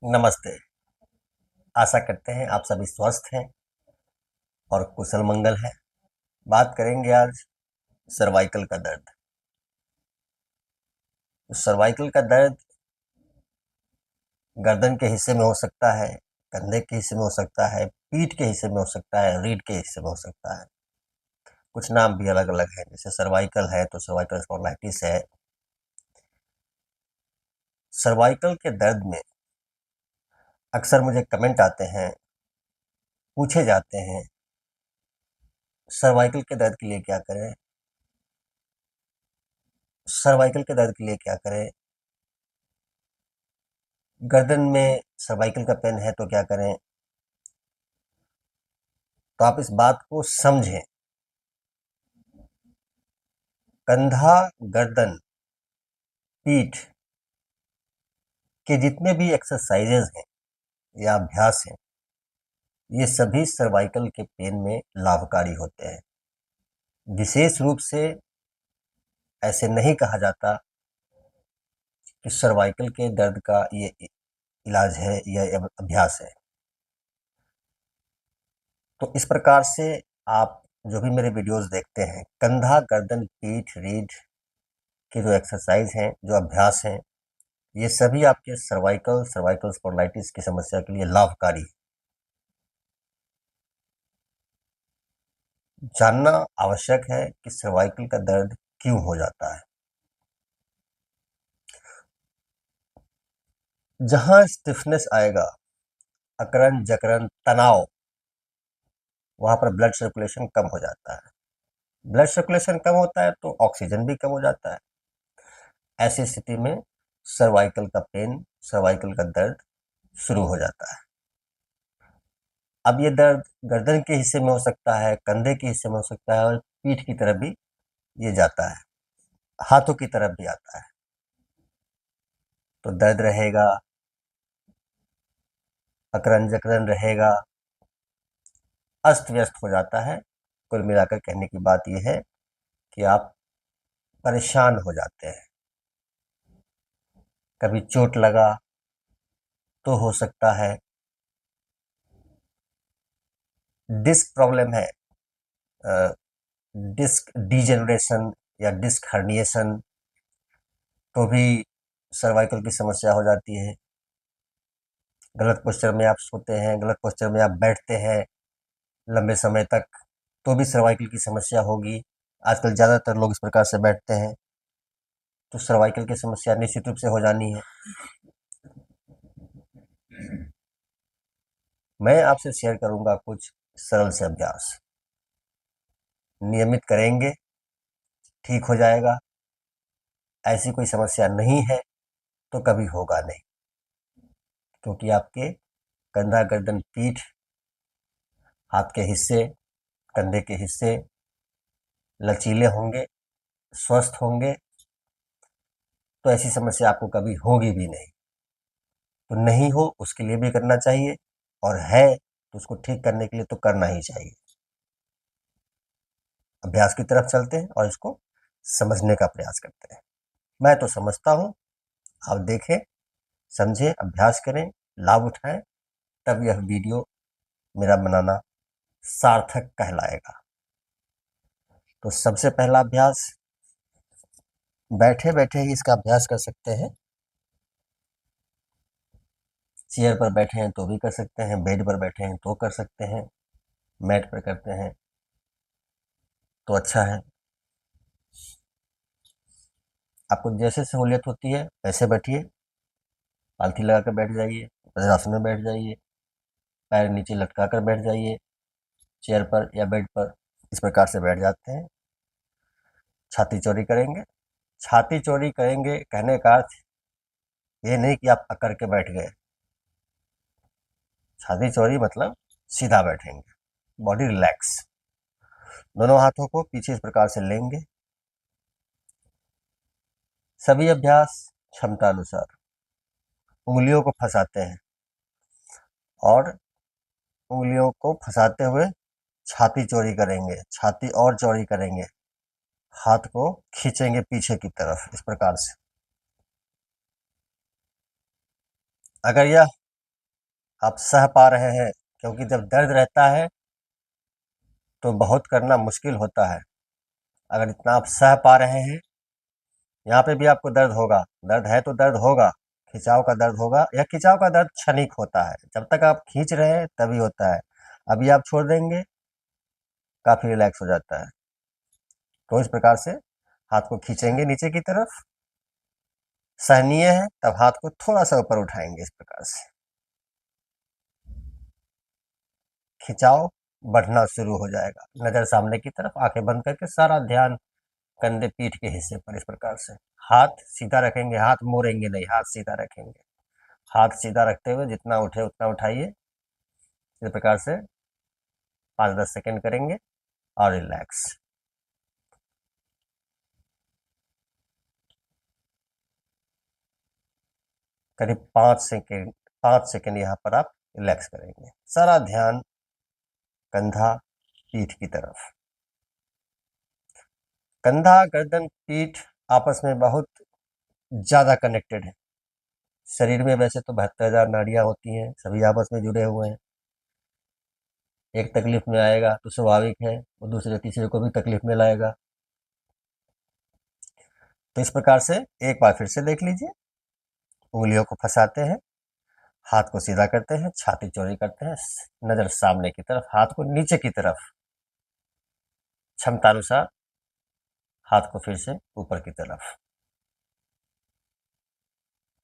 नमस्ते। आशा करते हैं आप सभी स्वस्थ हैं और कुशल मंगल हैं। बात करेंगे आज सर्वाइकल का दर्द। सर्वाइकल का दर्द गर्दन के हिस्से में हो सकता है, कंधे के हिस्से में हो सकता है, पीठ के हिस्से में हो सकता है, रीढ़ के हिस्से में हो सकता है। कुछ नाम भी अलग अलग हैं, जैसे सर्वाइकल है तो सर्वाइकल स्पॉन्डिलाइटिस है। सर्वाइकल के दर्द में अक्सर मुझे कमेंट आते हैं, पूछे जाते हैं, सर्वाइकल के दर्द के लिए क्या करें, सर्वाइकल के दर्द के लिए क्या करें, गर्दन में सर्वाइकल का पेन है तो क्या करें। तो आप इस बात को समझें। कंधा, गर्दन, पीठ के जितने भी एक्सरसाइजेज हैं या अभ्यास हैं, ये सभी सर्वाइकल के पेन में लाभकारी होते हैं। विशेष रूप से ऐसे नहीं कहा जाता कि सर्वाइकल के दर्द का ये इलाज है या ये अभ्यास है। तो इस प्रकार से आप जो भी मेरे वीडियोस देखते हैं, कंधा, गर्दन, पीठ, रीढ़ के जो एक्सरसाइज हैं, जो अभ्यास हैं, ये सभी आपके सर्वाइकल सर्वाइकल स्पॉन्डिलाइटिस की समस्या के लिए लाभकारी है। जानना आवश्यक है कि सर्वाइकल का दर्द क्यों हो जाता है। जहां स्टिफनेस आएगा, अकड़न जकड़न तनाव, वहां पर ब्लड सर्कुलेशन कम हो जाता है। ब्लड सर्कुलेशन कम होता है तो ऑक्सीजन भी कम हो जाता है। ऐसी स्थिति में सर्वाइकल का पेन, सर्वाइकल का दर्द शुरू हो जाता है। अब ये दर्द गर्दन के हिस्से में हो सकता है, कंधे के हिस्से में हो सकता है और पीठ की तरफ भी ये जाता है, हाथों की तरफ भी आता है। तो दर्द रहेगा, अकड़न जकड़न रहेगा, अस्त व्यस्त हो जाता है। कुल मिलाकर कहने की बात यह है कि आप परेशान हो जाते हैं। कभी चोट लगा तो हो सकता है, डिस्क प्रॉब्लम है, डिस्क डीजेनरेशन या डिस्क हर्निएशन, तो भी सर्वाइकल की समस्या हो जाती है। गलत पोस्चर में आप सोते हैं, गलत पोस्चर में आप बैठते हैं लंबे समय तक, तो भी सर्वाइकल की समस्या होगी। आजकल ज़्यादातर लोग इस प्रकार से बैठते हैं, तो सर्वाइकल की समस्या निश्चित रूप से हो जानी है। मैं आपसे शेयर करूंगा कुछ सरल से अभ्यास। नियमित करेंगे, ठीक हो जाएगा। ऐसी कोई समस्या नहीं है तो कभी होगा नहीं, क्योंकि आपके कंधा, गर्दन, पीठ, हाथ के हिस्से, कंधे के हिस्से लचीले होंगे, स्वस्थ होंगे, तो ऐसी समस्या आपको कभी होगी भी नहीं। तो नहीं हो उसके लिए भी करना चाहिए, और है तो उसको ठीक करने के लिए तो करना ही चाहिए। अभ्यास की तरफ चलते हैं और इसको समझने का प्रयास करते हैं। मैं तो समझता हूँ, आप देखें, समझें, अभ्यास करें, लाभ उठाएं, तब यह वीडियो मेरा बनाना सार्थक कहलाएगा। तो सबसे पहला अभ्यास, बैठे बैठे ही इसका अभ्यास कर सकते हैं। चेयर पर बैठे हैं तो भी कर सकते हैं, बेड पर बैठे हैं तो कर सकते हैं, मैट पर करते हैं तो अच्छा है। आपको जैसे सहूलियत होती है वैसे बैठिए। पालथी लगा कर बैठ जाइए, वज्रासन में बैठ जाइए, पैर नीचे लटका कर बैठ जाइए, चेयर पर या बेड पर इस प्रकार से बैठ जाते हैं। छाती चौड़ी करेंगे। छाती चौड़ी करेंगे कहने का अर्थ ये नहीं कि आप अकड़ के बैठ गए। छाती चौड़ी मतलब सीधा बैठेंगे, बॉडी रिलैक्स। दोनों हाथों को पीछे इस प्रकार से लेंगे। सभी अभ्यास क्षमता अनुसार उंगलियों को फंसाते हैं और उंगलियों को फंसाते हुए छाती चौड़ी करेंगे, छाती और चौड़ी करेंगे, हाथ को खींचेंगे पीछे की तरफ इस प्रकार से। अगर यह आप सह पा रहे हैं, क्योंकि जब दर्द रहता है तो बहुत करना मुश्किल होता है। अगर इतना आप सह पा रहे हैं, यहाँ पे भी आपको दर्द होगा, दर्द है तो दर्द होगा, खिंचाव का दर्द होगा। यह खिंचाव का दर्द क्षणिक होता है, जब तक आप खींच रहे हैं तभी होता है। अभी आप छोड़ देंगे, काफी रिलैक्स हो जाता है। तो इस प्रकार से हाथ को खींचेंगे नीचे की तरफ, सहनीय है तब हाथ को थोड़ा सा ऊपर उठाएंगे, इस प्रकार से खिंचाव बढ़ना शुरू हो जाएगा। नजर सामने की तरफ, आंखें बंद करके सारा ध्यान कंधे पीठ के हिस्से पर। इस प्रकार से हाथ सीधा रखेंगे, हाथ मोड़ेंगे नहीं, हाथ सीधा रखेंगे। हाथ सीधा रखते हुए जितना उठे उतना उठाइए। इस प्रकार से 5-10 सेकेंड करेंगे और रिलैक्स। करीब 5 सेकेंड, 5 सेकेंड यहाँ पर आप रिलैक्स करेंगे। सारा ध्यान कंधा पीठ की तरफ। कंधा गर्दन पीठ आपस में बहुत ज्यादा कनेक्टेड है। शरीर में वैसे तो 72,000 नाड़ियां होती हैं, सभी आपस में जुड़े हुए हैं। एक तकलीफ में आएगा तो स्वाभाविक है वो दूसरे तीसरे को भी तकलीफ में लाएगा। तो इस प्रकार से एक बार फिर से देख लीजिए। उंगलियों को फंसाते हैं, हाथ को सीधा करते हैं, छाती चौड़ी करते हैं, नजर सामने की तरफ, हाथ को नीचे की तरफ, क्षमता अनुसार हाथ को फिर से ऊपर की तरफ,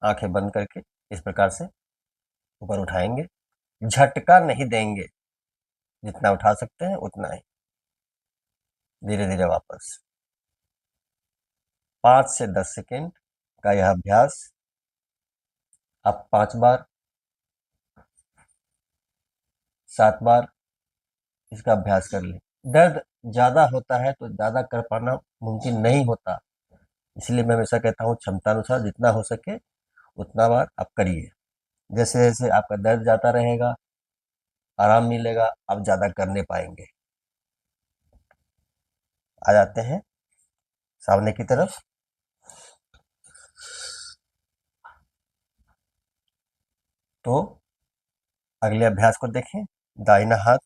आंखें बंद करके इस प्रकार से ऊपर उठाएंगे। झटका नहीं देंगे, जितना उठा सकते हैं उतना ही, धीरे धीरे वापस। 5 से 10 सेकेंड का यह अभ्यास आप 5 बार, 7 बार इसका अभ्यास कर लें। दर्द ज्यादा होता है तो ज्यादा कर पाना मुमकिन नहीं होता, इसलिए मैं हमेशा कहता हूँ क्षमता अनुसार जितना हो सके उतना बार आप करिए। जैसे जैसे आपका दर्द जाता रहेगा, आराम मिलेगा, आप ज्यादा कर नहीं पाएंगे। आ जाते हैं सामने की तरफ। तो अगले अभ्यास को देखें। दाहिना हाथ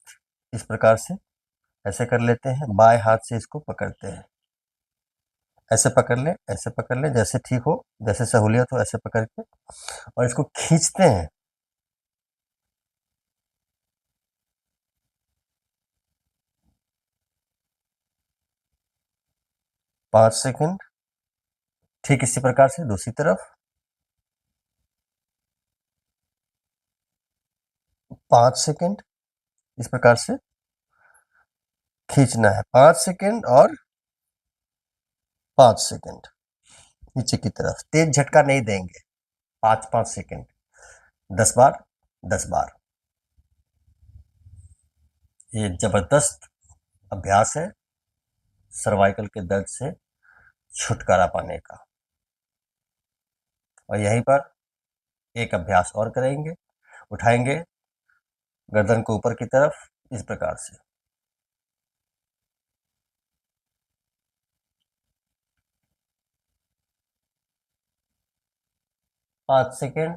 इस प्रकार से ऐसे कर लेते हैं, बाएं हाथ से इसको पकड़ते हैं। ऐसे पकड़ लें, ऐसे पकड़ लें, जैसे ठीक हो, जैसे सहूलियत हो, ऐसे पकड़ के और इसको खींचते हैं। 5 सेकेंड। ठीक इसी प्रकार से दूसरी तरफ 5 सेकेंड, इस प्रकार से खींचना है। 5 सेकेंड और 5 सेकेंड नीचे की तरफ, तेज झटका नहीं देंगे। 5-5 सेकेंड, 10 बार, 10 बार। ये जबरदस्त अभ्यास है सर्वाइकल के दर्द से छुटकारा पाने का। और यहीं पर एक अभ्यास और करेंगे। उठाएंगे गर्दन को ऊपर की तरफ इस प्रकार से, 5 सेकेंड,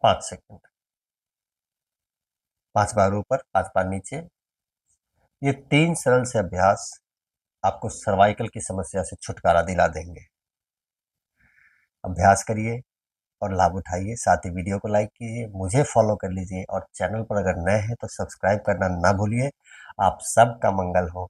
5 सेकेंड। 5 बार ऊपर, 5 बार नीचे। ये 3 सरल से अभ्यास आपको सर्वाइकल की समस्या से छुटकारा दिला देंगे। अभ्यास करिए और लाभ उठाइए। साथ ही वीडियो को लाइक कीजिए, मुझे फॉलो कर लीजिए और चैनल पर अगर नए हैं तो सब्सक्राइब करना ना भूलिए। आप सबका मंगल हो।